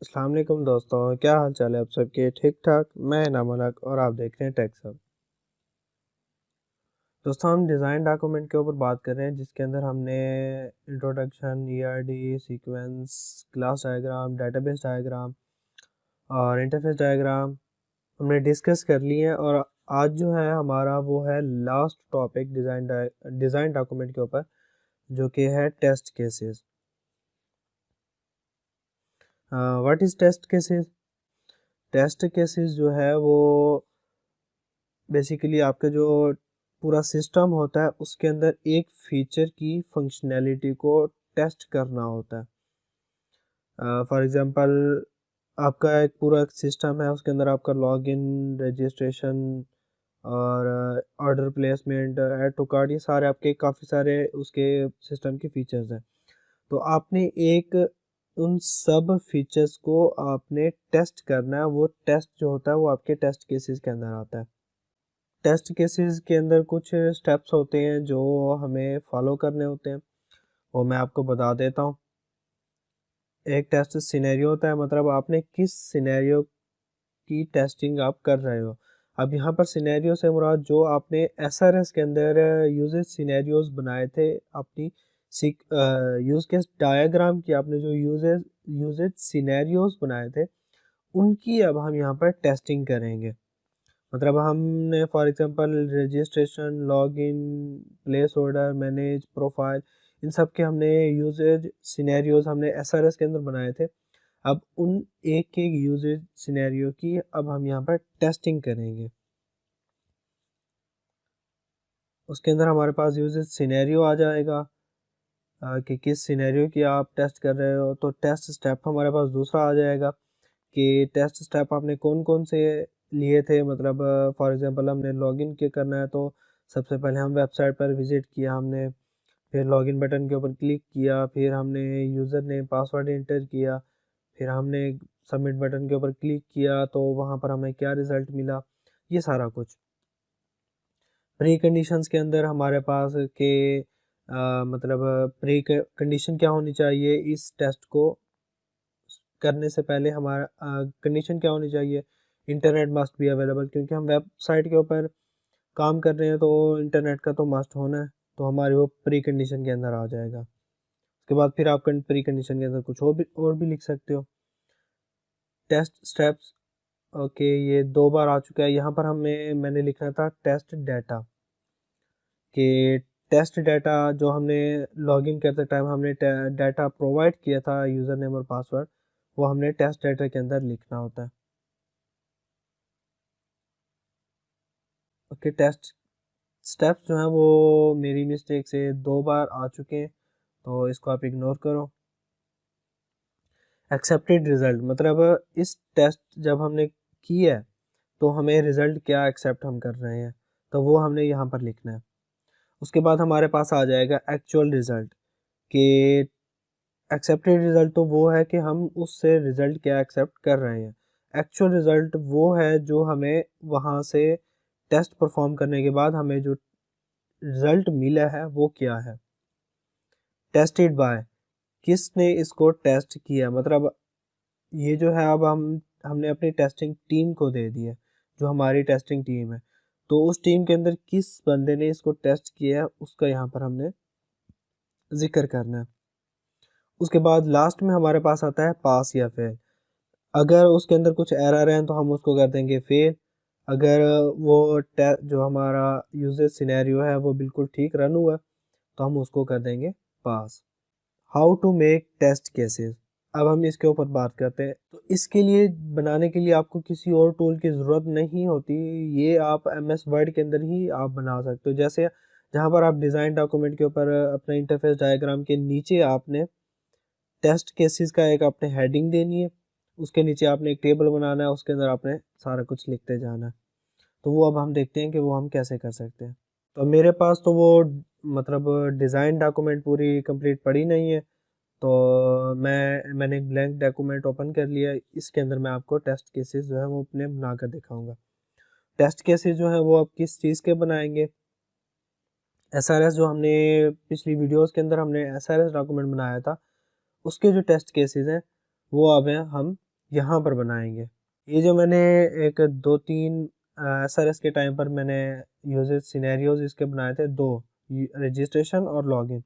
अस्सलाम वालेकुम दोस्तों, क्या हाल चाल है आप सबके? ठीक ठाक। मैं नाम अलग और आप देख रहे हैं टेक सब। दोस्तों, हम डिज़ाइन डॉक्यूमेंट के ऊपर बात कर रहे हैं जिसके अंदर हमने introduction, ERD, sequence, class diagram, database diagram और इंटरफेस डायग्राम हमने डिस्कस कर लिए हैं। और आज जो है हमारा वो है लास्ट टॉपिक डिज़ाइन डॉक्यूमेंट के ऊपर, जो कि है test cases. What is test cases? Test cases जो है वो बेसिकली आपका जो पूरा सिस्टम होता है उसके अंदर एक फीचर की फंक्शनैलिटी को टेस्ट करना होता है। फॉर एग्जांपल, आपका एक पूरा सिस्टम है, उसके अंदर आपका लॉगिन, रजिस्ट्रेशन और order placement, add to cart, ये सारे आपके काफ़ी सारे उसके सिस्टम के फीचर्स हैं। तो आपने एक उन सब फीचर्स को आपने टेस्ट करना है। वो टेस्ट जो होता है वो आपके टेस्ट केसेस के अंदर आता है। टेस्ट केसेस के अंदर कुछ स्टेप्स होते हैं जो हमें फॉलो करने होते हैं, वो मैं आपको बता देता हूँ। एक टेस्ट सिनेरियो होता है, मतलब आपने किस सिनेरियो की टेस्टिंग आप कर रहे हो। अब यहाँ पर सिनेरियो से मुराद जो आपने एसआरएस के अंदर यूजेज सिनेरियोज बनाए थे, अपनी यूज केस डायग्राम की आपने जो यूजेज यूजेज सिनेरियोज बनाए थे, उनकी अब हम यहाँ पर टेस्टिंग करेंगे। मतलब हमने for example registration, login, place order, manage, profile, इन सब के हमने यूजेज सिनेरियोज हमने एसआरएस के अंदर बनाए थे। अब उन एक एक यूजेज सिनेरियो की अब हम यहाँ पर टेस्टिंग करेंगे। उसके अंदर हमारे पास यूजेज सिनेरियो आ जाएगा कि किस सिनेरियो की आप टेस्ट कर रहे हो। तो टेस्ट स्टेप हमारे पास दूसरा आ जाएगा कि टेस्ट स्टेप आपने कौन कौन से लिए थे। मतलब फॉर एग्जांपल हमने लॉगिन के करना है, तो सबसे पहले हम वेबसाइट पर विज़िट किया हमने, फिर लॉगिन बटन के ऊपर क्लिक किया, फिर हमने यूज़र नेम पासवर्ड इंटर किया, फिर हमने सबमिट बटन के ऊपर क्लिक किया, तो वहाँ पर हमें क्या रिज़ल्ट मिला, ये सारा कुछ। प्री कंडीशंस के अंदर हमारे पास के मतलब प्री कंडीशन क्या होनी चाहिए इस टेस्ट को करने से पहले। हमारा कंडीशन क्या होनी चाहिए? इंटरनेट मस्ट बी अवेलेबल, क्योंकि हम वेबसाइट के ऊपर काम कर रहे हैं तो इंटरनेट का तो मस्ट होना है। तो हमारे वो प्री कंडीशन के अंदर आ जाएगा। उसके बाद फिर आप प्री कंडीशन के अंदर कुछ और भी लिख सकते हो। टेस्ट स्टेप्स, ओके, ये 2 बार आ चुका है। यहाँ पर मैंने लिखना था टेस्ट डाटा, कि टेस्ट डाटा जो हमने लॉगिन करते टाइम हमने डाटा प्रोवाइड किया था, यूज़र नेम और पासवर्ड, वो हमने टेस्ट डाटा के अंदर लिखना होता है। ओके, टेस्ट स्टेप्स जो हैं वो मेरी मिस्टेक से 2 बार आ चुके हैं, तो इसको आप इग्नोर करो। एक्सेप्टेड रिज़ल्ट, मतलब इस टेस्ट जब हमने की है तो हमें रिज़ल्ट क्या एक्सेप्ट हम कर रहे हैं, तो वो हमने यहाँ पर लिखना है। उसके बाद हमारे पास आ जाएगा एक्चुअल रिज़ल्ट, कि एक्सेप्टेड रिज़ल्ट तो वो है कि हम उससे रिज़ल्ट क्या एक्सेप्ट कर रहे हैं। एक्चुअल रिज़ल्ट वो है जो हमें वहाँ से टेस्ट परफॉर्म करने के बाद हमें जो रिज़ल्ट मिला है वो क्या है। टेस्टेड बाय, किसने इसको टेस्ट किया, मतलब ये जो है अब हमने अपनी टेस्टिंग टीम को दे दी है, जो हमारी टेस्टिंग टीम है। तो उस टीम के अंदर किस बंदे ने इसको टेस्ट किया है उसका यहाँ पर हमने जिक्र करना है। उसके बाद लास्ट में हमारे पास आता है पास या फेल। अगर उसके अंदर कुछ एरर हैं तो हम उसको कर देंगे फेल। अगर वो जो हमारा यूजर सिनेरियो है वो बिल्कुल ठीक रन हुआ है तो हम उसको कर देंगे pass. How to make test cases, अब हम इसके ऊपर बात करते हैं। तो इसके लिए बनाने के लिए आपको किसी और टूल की ज़रूरत नहीं होती, ये आप एमएस वर्ड के अंदर ही आप बना सकते हो। जैसे जहाँ पर आप डिज़ाइन डॉक्यूमेंट के ऊपर अपना इंटरफेस डायग्राम के नीचे आपने टेस्ट केसेस का एक आपने हेडिंग देनी है, उसके नीचे आपने एक टेबल बनाना है, उसके अंदर आपने सारा कुछ लिखते जाना है। तो वो अब हम देखते हैं कि वो हम कैसे कर सकते हैं। तो मेरे पास तो वो मतलब डिज़ाइन डॉक्यूमेंट पूरी कंप्लीट पड़ी नहीं है, तो मैंने एक ब्लैंक डॉक्यूमेंट ओपन कर लिया है। इसके अंदर मैं आपको टेस्ट केसेस जो है वो अपने बना कर दिखाऊंगा। टेस्ट केसेस जो है वो आप किस चीज़ के बनाएंगे? एसआरएस, जो हमने पिछली वीडियोस के अंदर हमने एसआरएस डॉक्यूमेंट बनाया था, उसके जो टेस्ट केसेस हैं वो अब हैं हम यहाँ पर बनाएंगे। ये जो मैंने एक 2-3 SRS के टाइम पर मैंने यूजेज सिनेरियोज इसके बनाए थे, 2 रजिस्ट्रेशन और लॉगिन।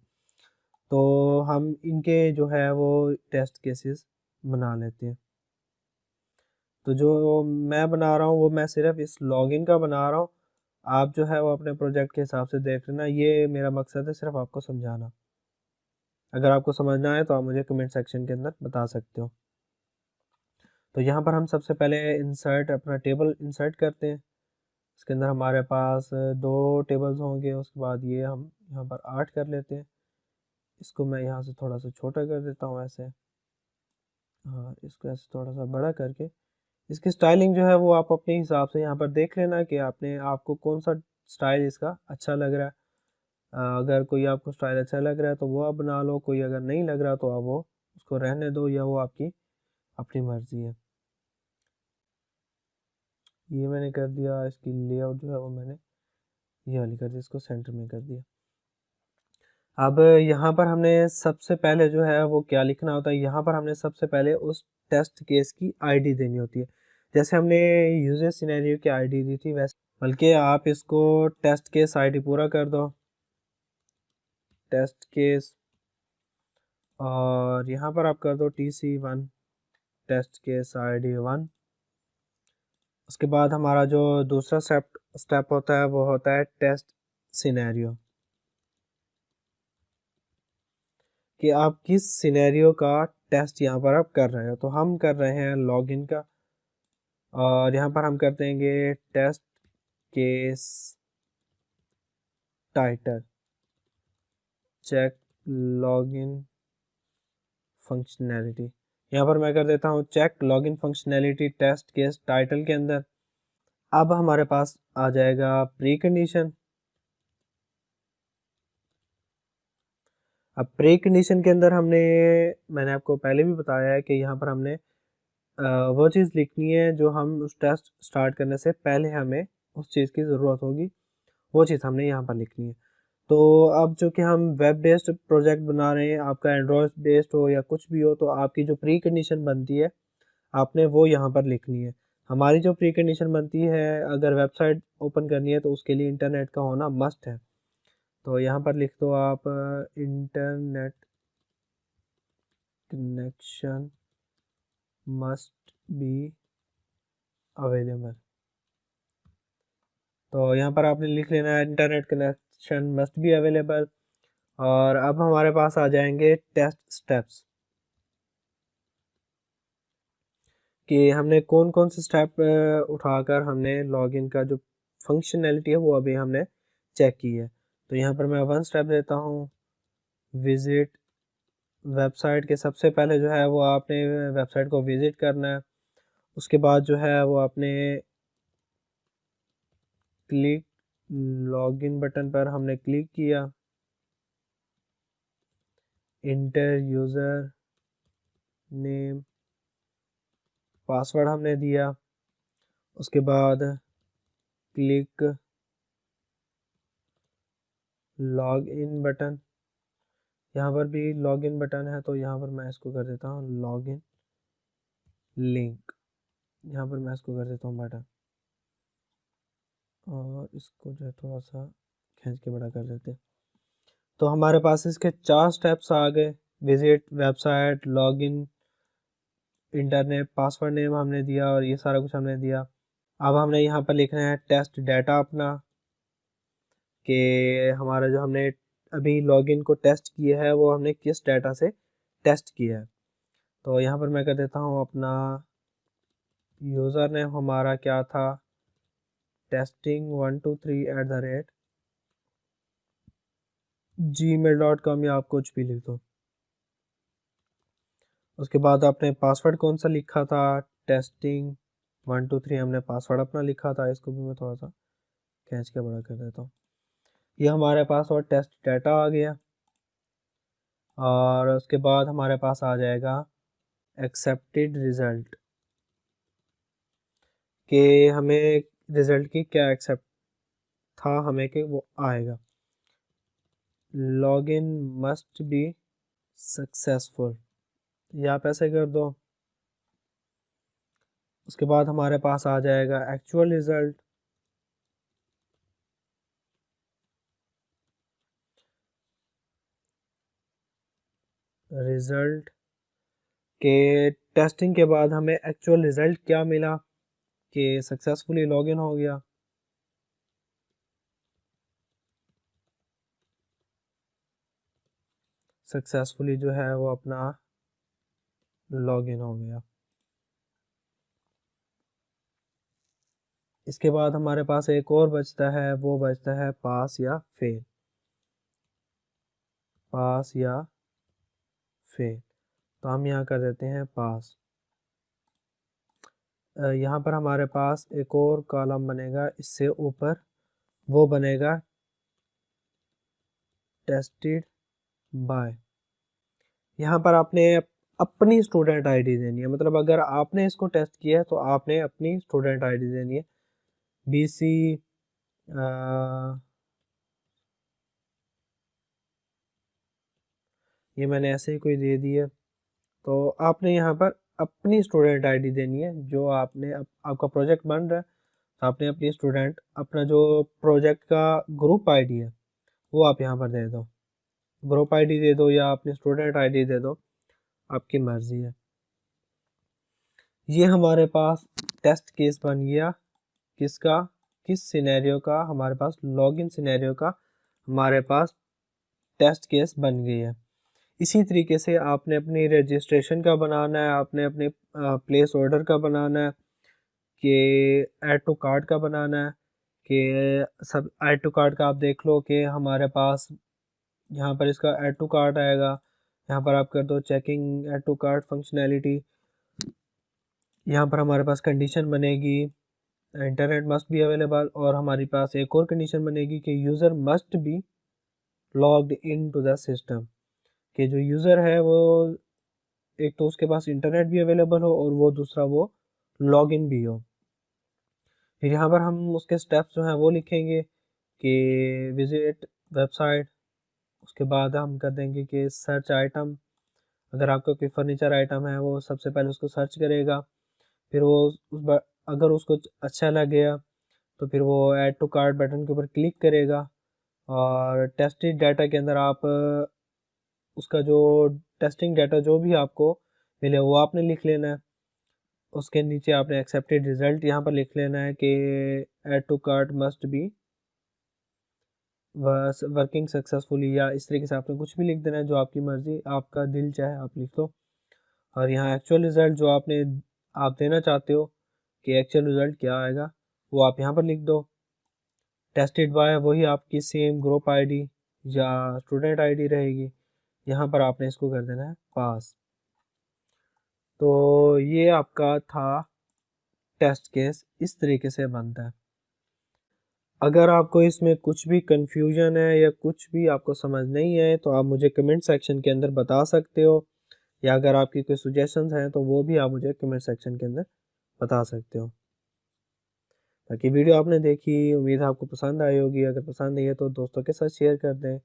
तो हम इनके जो है वो टेस्ट केसेस बना लेते हैं। तो जो मैं बना रहा हूँ वो मैं सिर्फ इस लॉगिन का बना रहा हूँ। आप जो है वो अपने प्रोजेक्ट के हिसाब से देख लेना। ये मेरा मकसद है सिर्फ आपको समझाना। अगर आपको समझना है तो आप मुझे कमेंट सेक्शन के अंदर बता सकते हो। तो यहाँ पर हम सबसे पहले इंसर्ट अपना टेबल इंसर्ट करते हैं। इसके अंदर हमारे पास 2 टेबल्स होंगे। उसके बाद ये हम यहाँ पर 8 कर लेते हैं। इसको मैं यहाँ से थोड़ा सा छोटा कर देता हूँ ऐसे। हाँ, इसको ऐसे थोड़ा सा बड़ा करके इसकी स्टाइलिंग जो है वो आप अपने हिसाब से यहाँ पर देख लेना कि आपको कौन सा स्टाइल इसका अच्छा लग रहा है। अगर कोई आपको स्टाइल अच्छा लग रहा है तो वो आप बना लो, कोई अगर नहीं लग रहा तो आप वो उसको रहने दो, या वो आपकी अपनी मर्ज़ी है। ये मैंने कर दिया। इसकी लेआउट जो है वो मैंने ये वाली कर दी, इसको सेंटर में कर दिया। अब यहाँ पर हमने सबसे पहले जो है वो क्या लिखना होता है, यहाँ पर हमने सबसे पहले उस टेस्ट केस की आईडी देनी होती है। जैसे हमने यूजर सिनेरियो की आईडी दी थी वैसे, बल्कि आप इसको टेस्ट केस आईडी पूरा कर दो, टेस्ट केस, और यहाँ पर आप कर दो TC1 टेस्ट केस ID1। उसके बाद हमारा जो दूसरा स्टेप होता है वो होता है टेस्ट सिनेरियो, कि आप किस सिनेरियो का टेस्ट यहाँ पर आप कर रहे हो। तो हम कर रहे हैं लॉगिन का, और यहाँ पर हम कर देंगे test case title check login functionality. यहाँ पर मैं कर देता हूँ check login functionality test case title के अंदर। अब हमारे पास आ जाएगा प्री कंडीशन। अब प्री कंडीशन के अंदर मैंने आपको पहले भी बताया है कि यहाँ पर हमने वो चीज़ लिखनी है जो हम उस टेस्ट स्टार्ट करने से पहले हमें उस चीज़ की ज़रूरत होगी, वो चीज़ हमने यहाँ पर लिखनी है। तो अब जो कि हम वेब बेस्ड प्रोजेक्ट बना रहे हैं, आपका एंड्रॉयड बेस्ड हो या कुछ भी हो, तो आपकी जो प्री कंडीशन बनती है आपने वो यहाँ पर लिखनी है। हमारी जो प्री कंडीशन बनती है, अगर वेबसाइट ओपन करनी है तो उसके लिए इंटरनेट का होना मस्ट है। तो यहाँ पर लिख दो आप internet connection must be available. तो यहाँ पर आपने लिख लेना है internet connection must be available. और अब हमारे पास आ जाएंगे टेस्ट स्टेप्स, कि हमने कौन कौन से स्टेप उठाकर हमने लॉगिन का जो फंक्शनैलिटी है वो अभी हमने चेक की है। तो यहाँ पर मैं 1 स्टेप देता हूँ, विज़िट वेबसाइट के सबसे पहले जो है वो आपने वेबसाइट को विज़िट करना है। उसके बाद जो है वो आपने क्लिक लॉगिन बटन पर हमने क्लिक किया, इंटर यूज़र नेम पासवर्ड हमने दिया। उसके बाद क्लिक लॉग इन बटन, यहाँ पर भी लॉग इन बटन है तो यहाँ पर मैं इसको कर देता हूँ लॉग इन लिंक। यहाँ पर मैं इसको कर देता हूँ बटन, और इसको जो है थोड़ा सा खींच के बड़ा कर देते हैं। तो हमारे पास इसके 4 स्टेप्स आ गए, visit website, login, internet, password name हमने दिया और ये सारा कुछ हमने दिया। अब हमने यहाँ पर लिखना है टेस्ट डाटा अपना, कि हमारा जो हमने अभी लॉगिन को टेस्ट किया है वो हमने किस डाटा से टेस्ट किया है। तो यहाँ पर मैं कर देता हूँ अपना यूज़र नेम हमारा क्या था, testing123@gmail.com, या आप कुछ भी लिख दो। उसके बाद आपने पासवर्ड कौन सा लिखा था, testing123 हमने पासवर्ड अपना लिखा था। इसको भी मैं थोड़ा सा खींच के बड़ा कर देता हूँ। ये हमारे पास और टेस्ट डाटा आ गया, और उसके बाद हमारे पास आ जाएगा एक्सेप्टेड रिज़ल्ट, कि हमें रिज़ल्ट की क्या एक्सेप्ट था हमें कि वो आएगा। लॉगिन मस्ट बी सक्सेसफुल, या आप ऐसे कर दो उसके बाद हमारे पास आ जाएगा एक्चुअल रिज़ल्ट। रिज़ल्ट के टेस्टिंग के बाद हमें एक्चुअल रिज़ल्ट क्या मिला कि सक्सेसफुली लॉगिन हो गया। सक्सेसफुली जो है वो अपना लॉगिन हो गया। इसके बाद हमारे पास एक और बचता है, वो बचता है पास या फेल। पास या फेल, तो हम यहाँ कर देते हैं पास। यहाँ पर हमारे पास एक और कॉलम बनेगा इससे ऊपर, वो बनेगा टेस्टेड बाय। यहाँ पर आपने अपनी स्टूडेंट आईडी देनी है, मतलब अगर आपने इसको टेस्ट किया है तो आपने अपनी स्टूडेंट आईडी देनी है। BC ये मैंने ऐसे ही कोई दे दी है, तो आपने यहाँ पर अपनी स्टूडेंट आईडी देनी है। जो आपने आपका प्रोजेक्ट बन रहा है तो आपने अपनी स्टूडेंट, अपना जो प्रोजेक्ट का ग्रुप आईडी है वो आप यहाँ पर दे दो। ग्रुप आईडी दे दो या अपनी स्टूडेंट आईडी दे दो, आपकी मर्जी है। ये हमारे पास टेस्ट केस बन गया। किसका? किस सिनेरियो का? हमारे पास लॉगिन सिनेरियो का हमारे पास टेस्ट केस बन गई है। इसी तरीके से आपने अपनी रजिस्ट्रेशन का बनाना है, आपने अपने प्लेस ऑर्डर का बनाना है, कि ऐड टू कार्ट का बनाना है, कि सब ऐड टू कार्ट का आप देख लो कि हमारे पास यहाँ पर इसका ऐड टू कार्ट आएगा। यहाँ पर आप कर दो checking add to cart functionality. यहाँ पर हमारे पास कंडीशन बनेगी इंटरनेट मस्ट बी अवेलेबल, और हमारे पास एक और कंडीशन बनेगी कि user must be logged in to the system, कि जो यूज़र है वो एक तो उसके पास इंटरनेट भी अवेलेबल हो और वो दूसरा वो लॉग इन भी हो। फिर यहाँ पर हम उसके स्टेप्स जो हैं वो लिखेंगे कि विजिट वेबसाइट। उसके बाद हम कर देंगे कि सर्च आइटम। अगर आपका कोई फर्नीचर आइटम है वो सबसे पहले उसको सर्च करेगा, फिर वो अगर उसको अच्छा लगेगा तो फिर वो ऐड टू कार्ट बटन के ऊपर क्लिक करेगा, और टेस्टेड डाटा के अंदर आप उसका जो टेस्टिंग डाटा जो भी आपको मिले वो आपने लिख लेना है। उसके नीचे आपने एक्सेप्टेड रिजल्ट यहाँ पर लिख लेना है कि add to cart must be working successfully, या इस तरीके से आपने कुछ भी लिख देना है, जो आपकी मर्ज़ी, आपका दिल चाहे आप लिख दो। और यहाँ एक्चुअल रिज़ल्ट जो आप देना चाहते हो कि एक्चुअल रिज़ल्ट क्या आएगा वो आप यहाँ पर लिख दो। टेस्टेड बाय वही आपकी सेम ग्रुप आईडी या स्टूडेंट आईडी रहेगी। यहाँ पर आपने इसको कर देना है पास। तो ये आपका था टेस्ट केस, इस तरीके से बनता है। अगर आपको इसमें कुछ भी कंफ्यूजन है या कुछ भी आपको समझ नहीं है तो आप मुझे कमेंट सेक्शन के अंदर बता सकते हो, या अगर आपकी कोई सजेशंस हैं तो वो भी आप मुझे कमेंट सेक्शन के अंदर बता सकते हो। बाकी वीडियो आपने देखी, उम्मीद है आपको पसंद आई होगी। अगर पसंद नहीं है तो दोस्तों के साथ शेयर कर दें,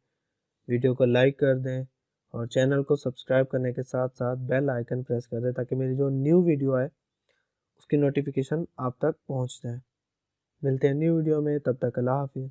वीडियो को लाइक कर दें, और चैनल को सब्सक्राइब करने के साथ साथ बेल आइकन प्रेस कर दें ताकि मेरी जो न्यू वीडियो आए उसकी नोटिफिकेशन आप तक पहुंच जाए। मिलते हैं न्यू वीडियो में, तब तक अल्लाह हाफिज़।